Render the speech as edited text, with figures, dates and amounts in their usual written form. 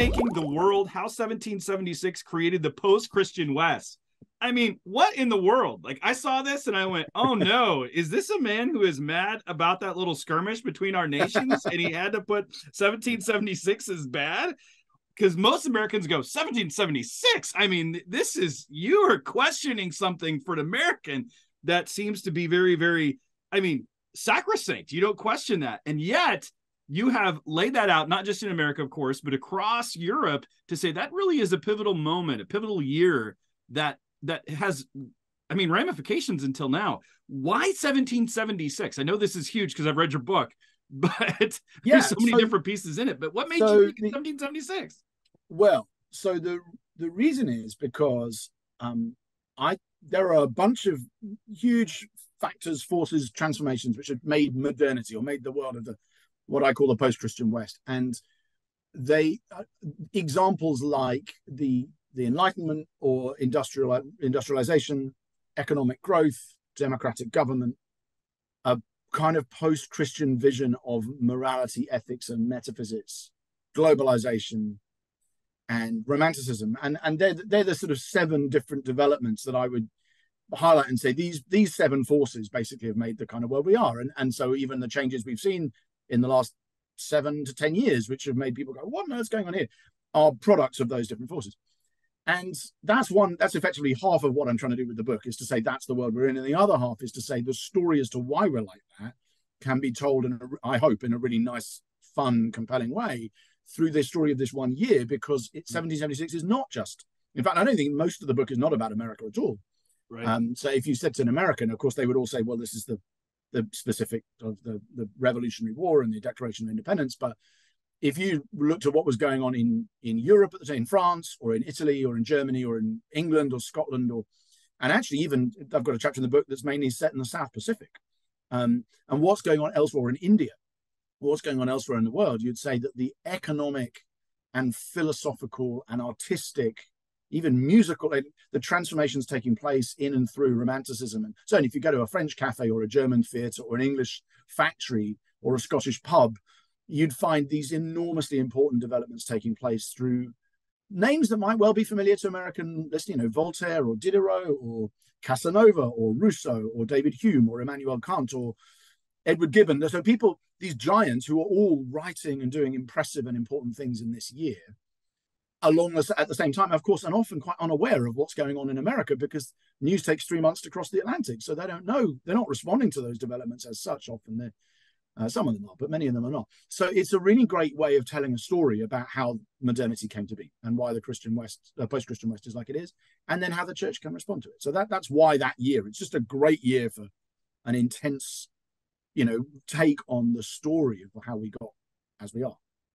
Remaking the World, How 1776 Created the Post-Christian West. I mean, what in the world? Like, I saw this and I went, oh no, is this a man who is mad about that little skirmish between our nations and he had to put 1776 as bad? Because most Americans go 1776. I mean, this is, you are questioning something for an American that seems to be very, very, I mean, sacrosanct. You don't question that. And yet you have laid that out, not just in America, of course, but across Europe, to say that really is a pivotal moment, a pivotal year that has, I mean, ramifications until now. Why 1776? I know this is huge because I've read your book, but there's so many different pieces in it. But what made you think 1776? Well, so the reason is because there are a bunch of huge factors, forces, transformations which have made modernity or made the world of what I call the post-Christian West, and they examples like the Enlightenment or industrialization, economic growth, democratic government, a kind of post-Christian vision of morality, ethics, and metaphysics, globalization, and romanticism, and they're the sort of 7 different developments that I would highlight and say these 7 forces basically have made the kind of world we are, and so even the changes we've seen in the last 7 to 10 years, which have made people go, what on earth's going on here, are products of those different forces. And that's effectively half of what I'm trying to do with the book, is to say that's the world we're in, and the other half is to say the story as to why we're like that can be told I hope in a really nice, fun, compelling way through the story of this one year, because 1776 is not just, in fact, I don't think most of the book is not about America at all. Right. So if you said to an American, of course, they would all say, well, this is the specific of the Revolutionary War and the Declaration of Independence. But if you looked at what was going on in Europe at the time, in France or in Italy or in Germany or in England or Scotland, and actually even I've got a chapter in the book that's mainly set in the South Pacific, and what's going on elsewhere in India, what's going on elsewhere in the world, you'd say that the economic and philosophical and artistic, even musical, the transformations taking place in and through Romanticism. And certainly if you go to a French cafe or a German theatre or an English factory or a Scottish pub, you'd find these enormously important developments taking place through names that might well be familiar to American listeners, Voltaire or Diderot or Casanova or Rousseau or David Hume or Immanuel Kant or Edward Gibbon. So people, these giants who are all writing and doing impressive and important things in this year, at the same time, of course, and often quite unaware of what's going on in America, because news takes 3 months to cross the Atlantic. So they don't know, they're not responding to those developments as such. Often some of them are, but many of them are not. So it's a really great way of telling a story about how modernity came to be and why the Christian West, post-Christian West, is like it is, and then how the church can respond to it. So that's why that year, it's just a great year for an intense, take on the story of how we got as we are.